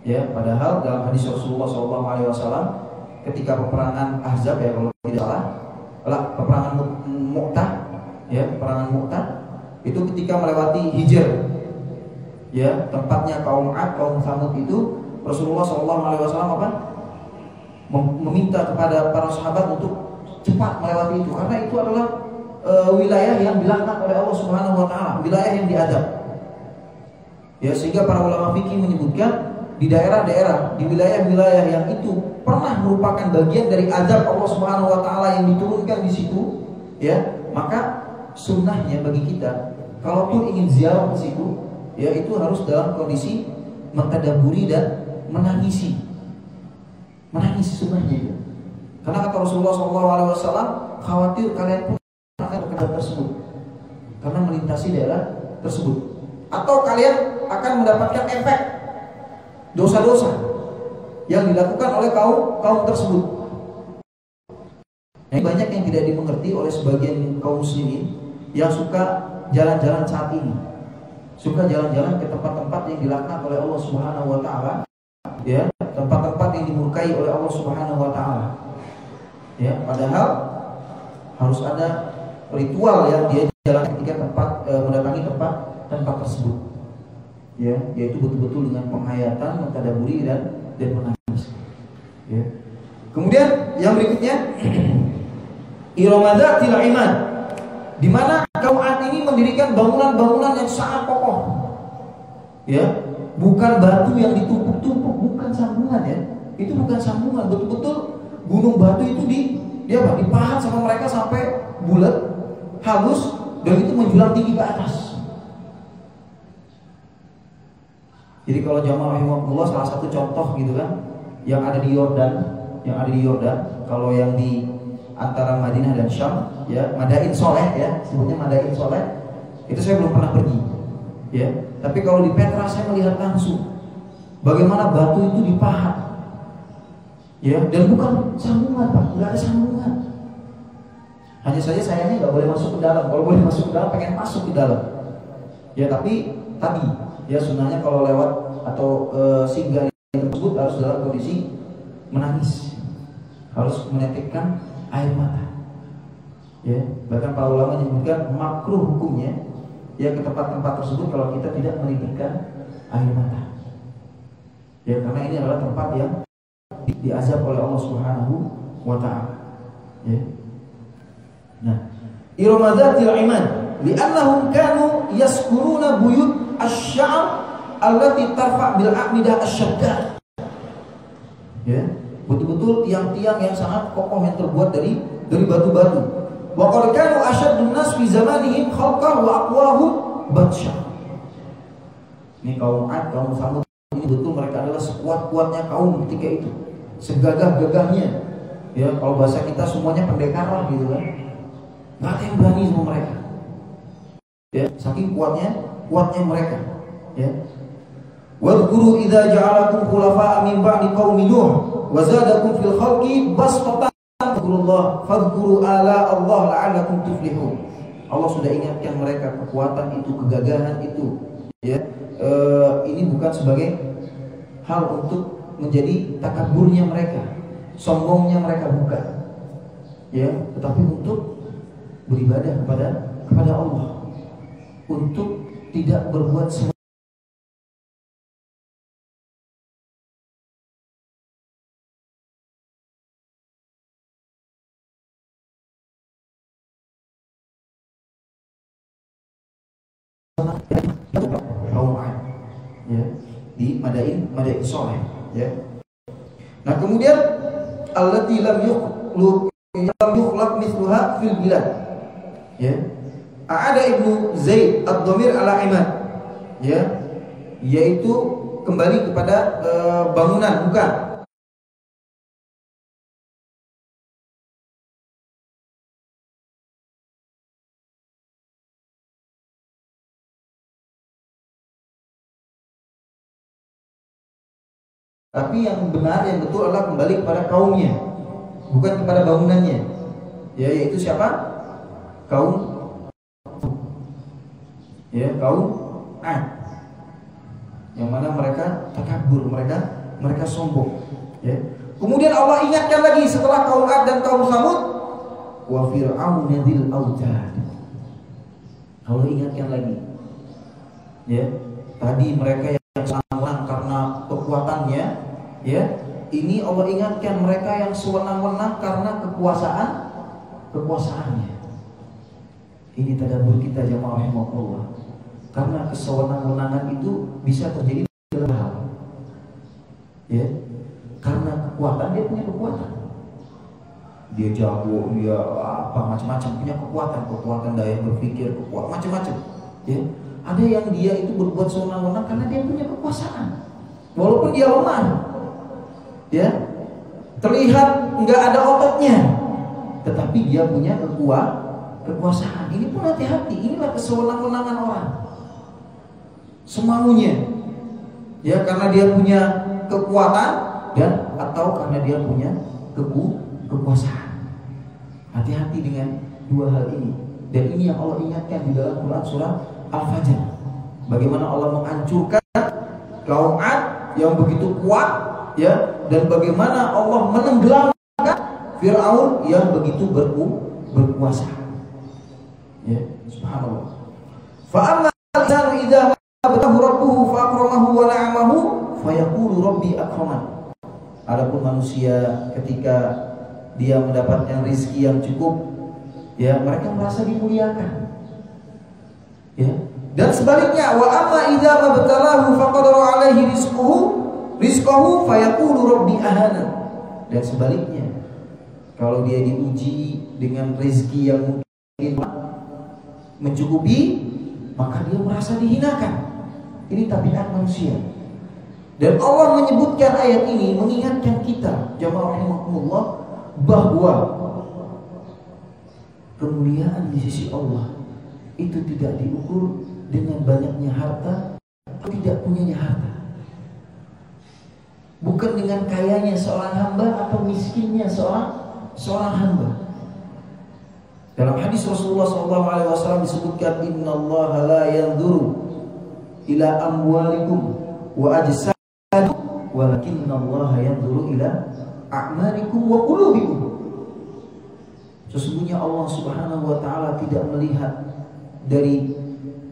Ya padahal dalam hadis Rasulullah SAW ketika peperangan Ahzab ya kalau tidak salah, peperangan Mu'tah ya peperangan Mu'tah itu ketika melewati Hijr ya tempatnya kaum Ad, kaum Tsamud itu Rasulullah SAW apa? Meminta kepada para sahabat untuk cepat melewati itu karena itu adalah wilayah yang dilaknat oleh Allah Subhanahu wa taala, wilayah yang diadab. Ya sehingga para ulama fikih menyebutkan di daerah-daerah, di wilayah-wilayah yang itu pernah merupakan bagian dari azab Allah Subhanahu wa taala yang diturunkan di situ, ya, maka sunnahnya bagi kita kalaupun ingin ziarah ke situ, ya itu harus dalam kondisi mentadaburi dan menangisi sunnahnya itu. Karena kata Rasulullah SAW, khawatir kalian pun akan ke tempat tersebut karena melintasi daerah tersebut, atau kalian akan mendapatkan efek dosa-dosa yang dilakukan oleh kaum tersebut. Yang banyak yang tidak dimengerti oleh sebagian kaum muslimin yang suka jalan-jalan saat ini, suka jalan-jalan ke tempat-tempat yang dilaknat oleh Allah Subhanahu wa taala, ya, tempat-tempat yang dimurkai oleh Allah Subhanahu wa taala. Ya, padahal harus ada ritual yang dia jalan ketika mendatangi tempat tersebut. Ya, yaitu betul-betul dengan penghayatan, mentadaburi dan menangis. Ya. Kemudian yang berikutnya Iramadatil iman, di mana kaum Ad ini mendirikan bangunan-bangunan yang sangat kokoh. Ya, bukan batu yang ditumpuk-tumpuk, bukan sambungan ya. Itu bukan sambungan, betul-betul gunung batu itu dipahat sama mereka sampai bulat, halus, dan itu menjulang tinggi ke atas. Jadi kalau jamaah rahimahullah salah satu contoh gitu kan, yang ada di Yordan, kalau yang di antara Madinah dan Syam, ya Madain Soleh ya, sebutnya Madain Soleh, itu saya belum pernah pergi, ya. Tapi kalau di Petra saya melihat langsung bagaimana batu itu dipahat, ya, dan bukan sambungan Pak, nggak ada sambungan. Hanya saja sayangnya nggak boleh masuk ke dalam. Kalau boleh masuk ke dalam, pengen masuk ke dalam, ya. Tapi tadi ya sunnahnya kalau lewat atau singgah tersebut harus dalam kondisi menangis, harus menetikkan air mata. Ya, bahkan para ulama menyebutkan makruh hukumnya ya ke tempat-tempat tersebut kalau kita tidak menitikkan air mata. Ya, karena ini adalah tempat yang diazab oleh Allah Subhanahu wa taala. Ya. Nah, Iramadatil iman li'annahum kanu yaskuruna buyut asy-sya'b allati tarfa' bil a'midah asy-syaddah. Ya, betul-betul tiang-tiang yang sangat kokoh yang terbuat dari batu-batu. Wa qad kanu asyaddun nas fi zamanihim khalqan wa aqwahum batsha. Ini kaum Ad, kaum Tsamud ini betul mereka adalah sekuat-kuatnya kaum ketika itu, segagah-gagahnya. Ya, kalau bahasa kita semuanya pendekar lah gitu kan. Enggak ada yang berani sama mereka. Ya, saking kuatnya mereka. Ya. Wadhkuru idza ja'alakum khulafa'a min ba'di qaumi Nuh wa zadakum fil khalqi bastatan fadhkuru ala Allah la'allakum tuflihun. Allah sudah ingatkan mereka kekuatan itu, kegagahan itu, ya. Ini bukan sebagai hal untuk menjadi takaburnya mereka, sombongnya mereka, bukan. Ya, tetapi untuk beribadah kepada Allah, untuk tidak berbuat semua kaum Ad, ya, di Madain Soleh, ya. Nah, kemudian allati lam yukhlaq mithluha fil bilad, ya. Ada Ibnu Zaid ad-dhamir ala imad, ya, yaitu kembali kepada bangunan, bukan Tapi yang benar, yang betul adalah kembali kepada kaumnya, bukan kepada bangunannya. Ya, yaitu siapa? Kaum Ad. Yang mana mereka takabur, mereka sombong. Ya. Kemudian Allah ingatkan lagi setelah kaum Ad dan kaum Samud, wa fir'aun dzil autad. Allah ingatkan lagi. Ya, tadi mereka yang senang karena kekuatannya, ya. Ini Allah ingatkan mereka yang sewenang-wenang karena kekuasaannya. Ini tadabbur kita jamaah rahimakumullah. Karena kesewenang-wenangan itu bisa terjadi dalam hal. Ya. Karena kekuatan, dia punya kekuatan. Dia jago, dia apa macam-macam, punya kekuatan daya berpikir, kekuatan macam-macam. Ya. Ada yang dia itu berbuat sewenang-wenang karena dia punya kekuasaan. Walaupun dia lemah. Ya, terlihat nggak ada ototnya, tetapi dia punya kekuasaan. Ini pun hati-hati. Inilah kesewenang-wenangan orang, semaunya, ya, karena dia punya kekuatan dan atau karena dia punya kekuasaan. Hati-hati dengan dua hal ini. Dan ini yang Allah ingatkan di dalam Quran surah Al-Fajr. Bagaimana Allah menghancurkan kaum Ad yang begitu kuat, ya, dan bagaimana Allah menenggelamkan Fir'aun yang begitu berkuasa. Ya, subhanallah. Fa amma al-insanu idza mabtalahu rabbuhu fa akramahu wa na'amahu fa yaqulu rabbi akraman. Adapun manusia ketika dia mendapatkan rezeki yang cukup, ya, mereka merasa dimuliakan. Ya. Dan sebaliknya, wa amma idza mabtalahu fa qadara alaihi rizqahu fayaqulu rabbi ahana. Dan sebaliknya, kalau dia diuji dengan rezeki yang mungkin mencukupi, maka dia merasa dihinakan. Ini tabiat manusia. Dan Allah menyebutkan ayat ini mengingatkan kita jamaah rahimakumullah bahwa kemuliaan di sisi Allah itu tidak diukur dengan banyaknya harta atau tidak punyanya harta. Bukan dengan kayanya seorang hamba atau miskinnya seorang hamba. Dalam hadis Rasulullah SAW disebutkan, innallaha la yanzuru ila amwalikum wa ajsadikum walakinnallaha yanzuru ila a'malikum wa qulubikum. Sesungguhnya Allah Subhanahu wa taala tidak melihat dari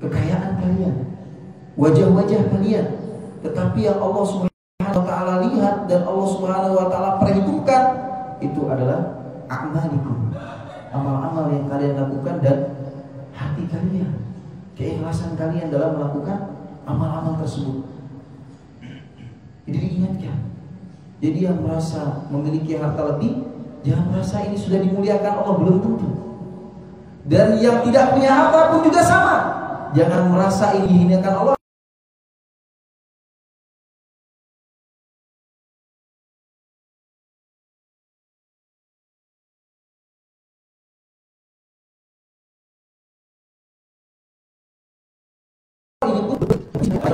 kekayaan kalian, wajah-wajah kalian, tetapi yang Allah Subhanahu wa ta'ala lihat dan Allah Subhanahu wa ta'ala perhitungkan itu adalah a'malikum, amal-amal yang kalian lakukan dan hati kalian, keikhlasan kalian dalam melakukan amal-amal tersebut. Jadi diingatkan. Jadi yang merasa memiliki harta lebih, jangan merasa ini sudah dimuliakan Allah, belum tentu. Dan yang tidak punya harta pun juga sama. Jangan merasa ini dihinakan Allah.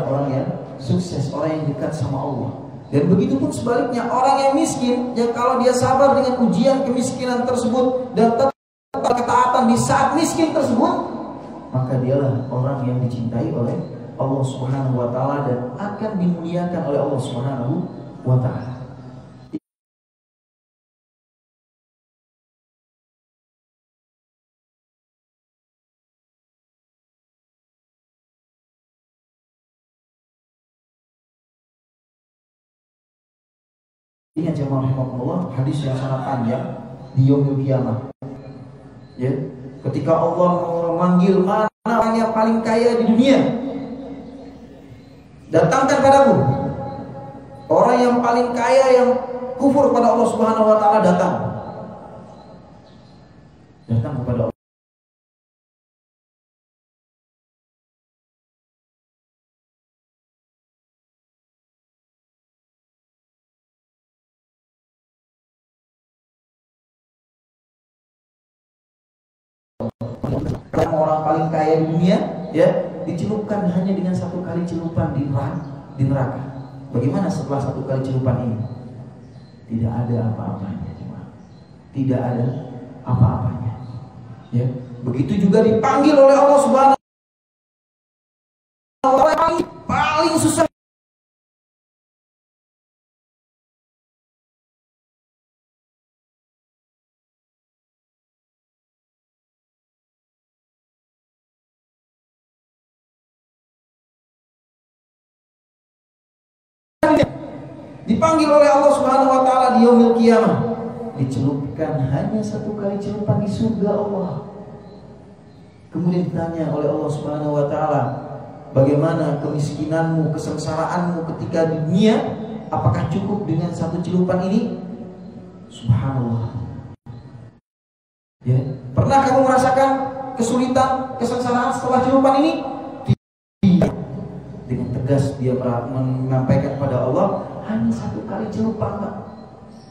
Orang yang sukses, orang yang dekat sama Allah. Dan begitu pun sebaliknya, orang yang miskin, yang kalau dia sabar dengan ujian kemiskinan tersebut dan tetap ketaatan di saat miskin tersebut, maka dialah orang yang dicintai oleh Allah Subhanahu wa taala dan akan dimuliakan oleh Allah Subhanahu wa taala. Ingat jemaah rahimakumullah, hadis yang sangat panjang di yaumul kiamah. Ya, ketika Allah memanggil mana orang yang paling kaya di dunia, datangkan padaku. Orang yang paling kaya yang kufur pada Allah Subhanahu wa taala datang kepada Allah. Orang paling kaya di dunia, ya, dicelupkan hanya dengan satu kali celupan di neraka. Bagaimana setelah 1 kali celupan ini? Tidak ada apa-apanya, tidak ada apa-apanya. Ya, begitu juga dipanggil oleh Allah Subhanahu wa Ta'ala, paling susah. Dipanggil oleh Allah Subhanahu wa Ta'ala di yaumil qiyamah, dicelupkan hanya 1 kali celupan di surga Allah. Kemudian ditanya oleh Allah Subhanahu wa Ta'ala, bagaimana kemiskinanmu, kesengsaraanmu ketika di dunia? Apakah cukup dengan 1 celupan ini? Subhanallah. Ya, pernah kamu merasakan kesulitan, kesengsaraan setelah celupan ini? Dengan tegas dia menyampaikan kepada Allah, hanya 1 kali celupan, Pak,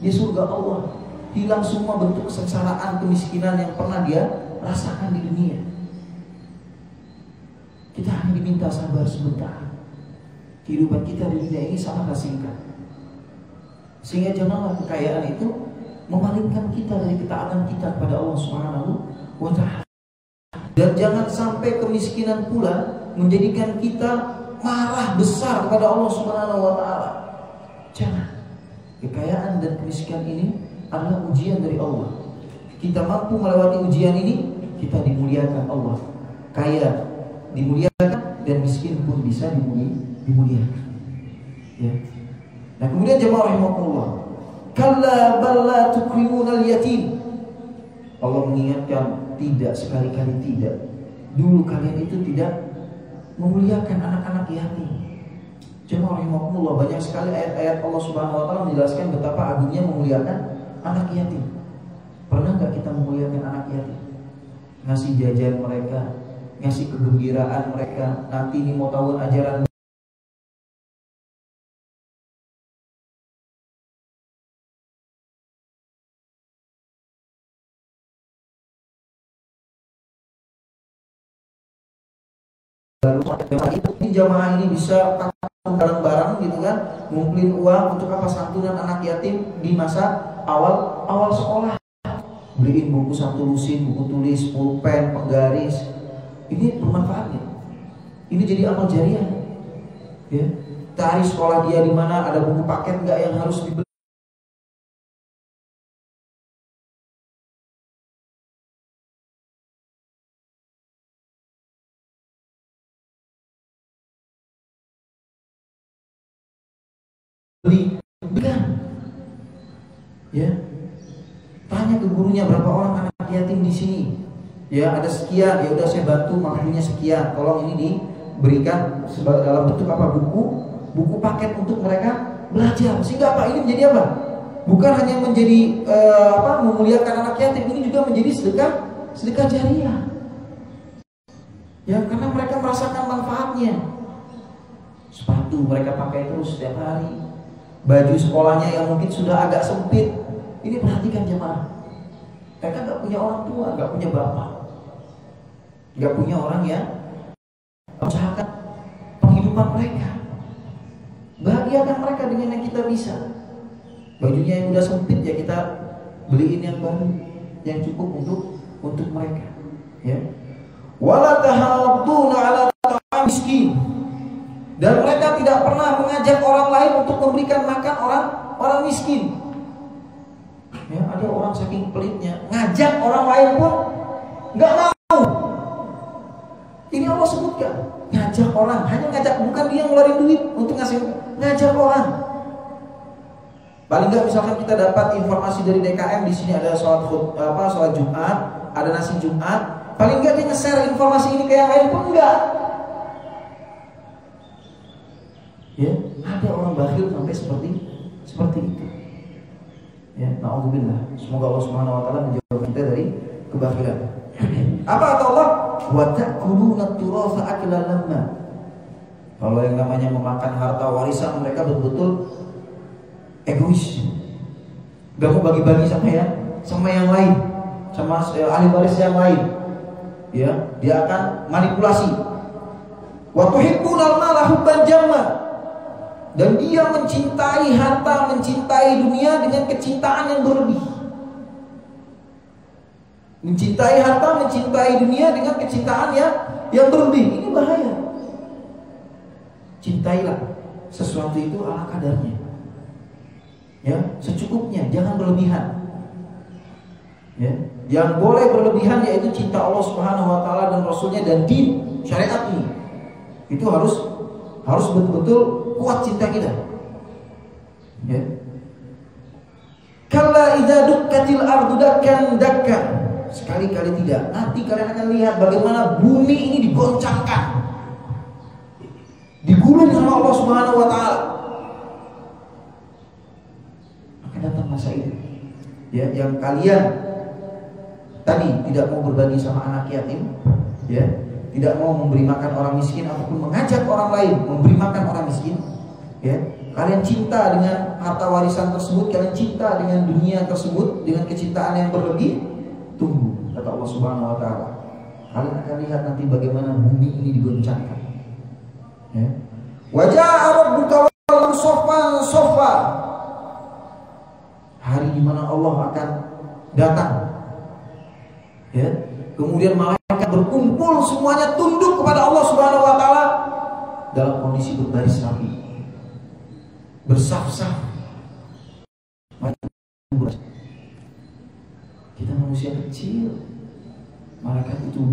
di surga Allah, hilang semua bentuk kesengsaraan, kemiskinan yang pernah dia rasakan di dunia. Kita hanya diminta sabar sebentar. Kehidupan kita di dunia ini sangatlah singkat, sehingga janganlah kekayaan itu memalingkan kita dari ketaatan kita kepada Allah Subhanahu wa Ta'ala. Dan jangan sampai kemiskinan pula menjadikan kita marah besar kepada Allah Subhanahu wa Ta'ala. Jangan. Kekayaan dan kemiskinan ini adalah ujian dari Allah. Kita mampu melewati ujian ini, kita dimuliakan Allah. Kaya dimuliakan dan miskin pun bisa dimuliakan. Ya. Nah, kemudian jemaah rahimakumullah, kalla bal la tukrimunal yatim. Allah mengingatkan, tidak, sekali-kali tidak. Dulu kalian itu tidak memuliakan anak-anak yatim. Jemaah rahimakumullah, banyak sekali ayat-ayat Allah Subhanahu wa Ta'ala menjelaskan betapa agungnya memuliakan anak yatim. Pernah nggak kita memuliakan anak yatim? Ngasih jajan mereka, ngasih kegembiraan mereka. Nanti ini mau tahun ajaran itu, jamaah ini bisa bareng-bareng gitu kan, ngumpulin uang untuk apa? Santunan anak yatim di masa awal sekolah. Beliin buku satu lusin, buku tulis, pulpen, penggaris. Ini bermanfaat ya. Ini jadi amal jariah. Ya. Cari sekolah dia di mana, ada buku paket nggak yang harus dibeli. Belikan, ya. Tanya ke gurunya berapa orang anak yatim di sini. Ya, ada sekian. Ya udah, saya bantu makanya sekian. Tolong ini diberikan dalam bentuk apa? Buku paket untuk mereka belajar. Sehingga apa? Ini menjadi apa? Bukan hanya menjadi memuliakan anak yatim, ini juga menjadi sedekah jariah. Ya, karena mereka merasakan manfaatnya. Sepatu mereka pakai terus setiap hari. Baju sekolahnya yang mungkin sudah agak sempit. Ini perhatikan jemaah. Mereka gak punya orang tua, gak punya bapak, gak punya orang yang mengusahakan penghidupan mereka. Bahagiakan mereka dengan yang kita bisa. Bajunya yang udah sempit, ya kita beliin yang baru, yang cukup untuk mereka. Ya. Wala tahadduna ala ta'am miskin. Dan mereka tidak pernah mengajak orang lain untuk memberikan makan orang miskin. Ya, ada orang saking pelitnya, ngajak orang lain pun nggak mau. Ini Allah sebutkan, ngajak orang, hanya ngajak, bukan dia ngeluarin duit untuk ngajak orang. Paling nggak misalkan kita dapat informasi dari DKM, di sini ada sholat Jumat, ada nasi Jumat, paling nggak dia nge-share informasi ini ke yang lain pun enggak. Ya, ada orang bakhil sampai seperti itu. Ya, na'udzubillah. Semoga Allah Subhanahu wa Ta'ala menjauhkan kita dari kebakhilan. Apa kata Allah? Wa ta'kuluna turatsa aklan lamma. Kalau yang namanya memakan harta warisan, mereka betul-betul egois. Gak mau bagi-bagi sama yang lain, sama ahli waris yang lain. Ya, dia akan manipulasi. Wa tuhibbunal mala hubban jamma. Dan dia mencintai harta, mencintai dunia dengan kecintaan yang berlebih. Mencintai harta, mencintai dunia dengan kecintaan yang berlebih. Ini bahaya. Cintailah sesuatu itu ala kadarnya, ya, secukupnya, jangan berlebihan. Ya, yang boleh berlebihan yaitu cinta Allah Subhanahu wa taala dan Rasulnya dan din syariat ini. Itu harus betul-betul kuat cinta kita. Ya. Kalla idza dukkatil ardu dakkan dakka. Sekali-kali tidak. Nanti kalian akan lihat bagaimana bumi ini digoncangkan, digulung sama Allah Subhanahu wa taala. Akan datang masa itu, ya, yang kalian tadi tidak mau berbagi sama anak yatim, ya, tidak mau memberi makan orang miskin ataupun mengajak orang lain memberi makan orang miskin, ya. Kalian cinta dengan harta warisan tersebut, kalian cinta dengan dunia tersebut dengan kecintaan yang berlebih. Tunggu, kata Allah Subhanahu wa taala. Kalian akan lihat nanti bagaimana bumi ini digoncangkan. Ya. Waja'a rabbuka wal saffan saffa. Hari di mana Allah akan datang. Ya. Kemudian malaikat berkumpul semuanya tunduk kepada Allah Subhanahu wa taala dalam kondisi berbaris rapi. Bersaf-saf. Kita manusia kecil, malaikat itu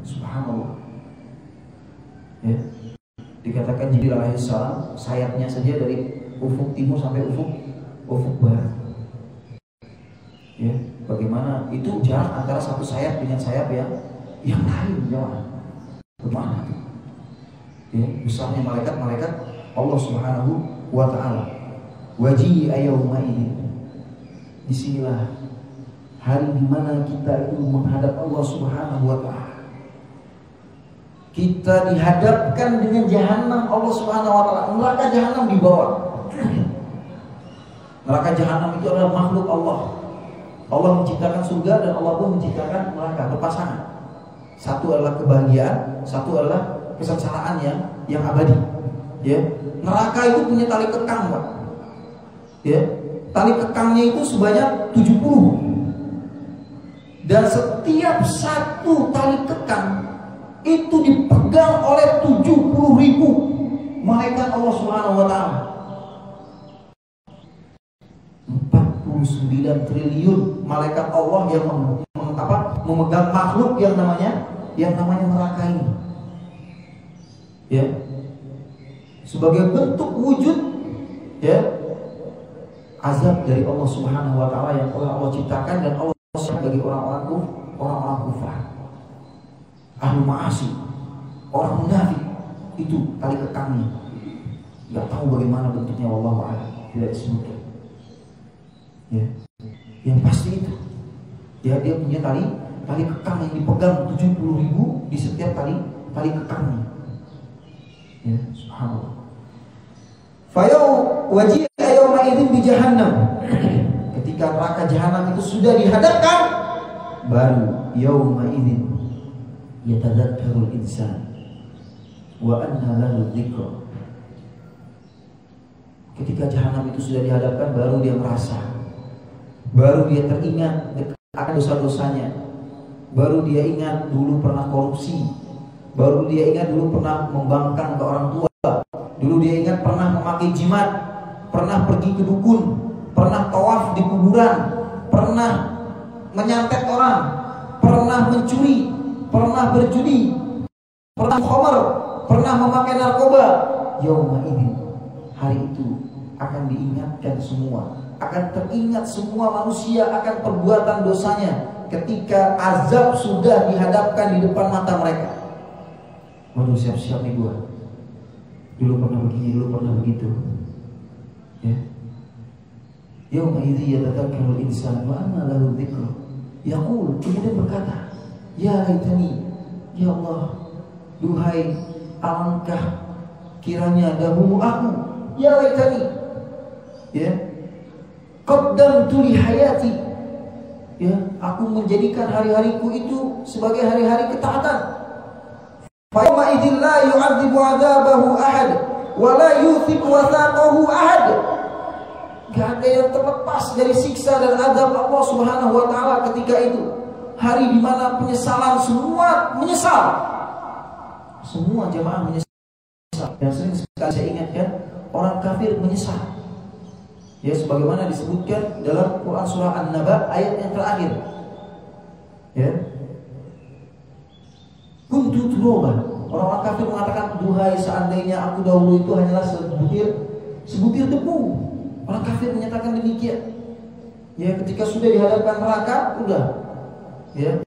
subhanallah. Ya. Dikatakan Jibril alaihissalam sayapnya saja dari ufuk timur sampai ufuk barat. Ya, bagaimana itu jarak antara satu sayap dengan sayap yang lain, jemaah. Bagaimana itu? Ya, besarnya malaikat Allah Subhanahu wa taala. Waji'a yauma idzin. Disinilah hari di mana kita itu menghadap Allah Subhanahu wa taala. Kita dihadapkan dengan jahanam Allah Subhanahu wa taala. Neraka jahanam di bawah. Neraka jahanam itu adalah makhluk Allah. Allah menciptakan surga dan Allah pun menciptakan neraka berpasangan. Satu adalah kebahagiaan, satu adalah kesengsaraan yang abadi. Ya. Neraka itu punya tali kekang, Pak. Ya. Tali kekangnya itu sebanyak 70. Dan setiap satu tali kekang itu dipegang oleh 70.000 malaikat Allah Subhanahu wa taala. 49 triliun malaikat Allah yang memegang makhluk yang namanya neraka ini. Ya. Sebagai bentuk wujud, ya, azab dari Allah Subhanahu wa taala yang Allah ciptakan dan Allah bagi orang-orang kufar, ahli ma'asi, orang munafik, itu tali kekangnya. Nggak tahu bagaimana bentuknya, wallahu a'lam, tidak disebutkan. Ya, yang pasti itu, ya, dia punya tali kekang yang dipegang 70.000 di setiap tali kekangnya. Ya, subhanallah. Fayau waji'a yawma idzin bi jahannam. Ketika neraka jahanam itu sudah dihadapkan, baru yauma idzin yatadzakkarul insan wa anna lahu dzikra. Ketika jahanam itu sudah dihadapkan, baru dia merasa, baru dia teringat akan dosa-dosanya, baru dia ingat dulu pernah korupsi, baru dia ingat dulu pernah membangkang ke orang tua, dulu dia ingat pernah memakai jimat, pernah pergi ke dukun, pernah tawaf di kuburan, pernah menyantet orang, pernah mencuri, pernah berjudi, pernah khamar, pernah memakai narkoba. Yauma idzin, hari itu akan diingatkan semua, akan teringat semua manusia akan perbuatan dosanya ketika azab sudah dihadapkan di depan mata mereka. Waduh, siap-siap nih gua. Dulu pernah begini, dulu pernah begitu. Ya. Yauma idzin yatadzakkarul insan wa anna lahu dzikra. Yaqul, kemudian berkata, ya laitani, ya Allah, duhai alangkah kiranya dahulu aku, ya laitani, ya, qaddamtu li hayati, ya, aku menjadikan hari-hariku itu sebagai hari-hari ketaatan. Fa yauma idzin la yu'adzibu 'adzabahu ahad. wala yuthiq wathaqahu ahad. Gak ada yang terlepas dari siksa dan azab Allah Subhanahu wa taala ketika itu. Hari di mana penyesalan semua menyesal. Semua jamaah menyesal. Yang sering sekali saya ingatkan, orang kafir menyesal. Ya, sebagaimana disebutkan dalam Quran surah An-Naba ayat yang terakhir. Ya. Kuntu turoban. Orang-orang kafir mengatakan, duhai seandainya aku dahulu itu hanyalah sebutir debu. Orang kafir menyatakan demikian. Ya, ketika sudah dihadapkan neraka, udah. Ya.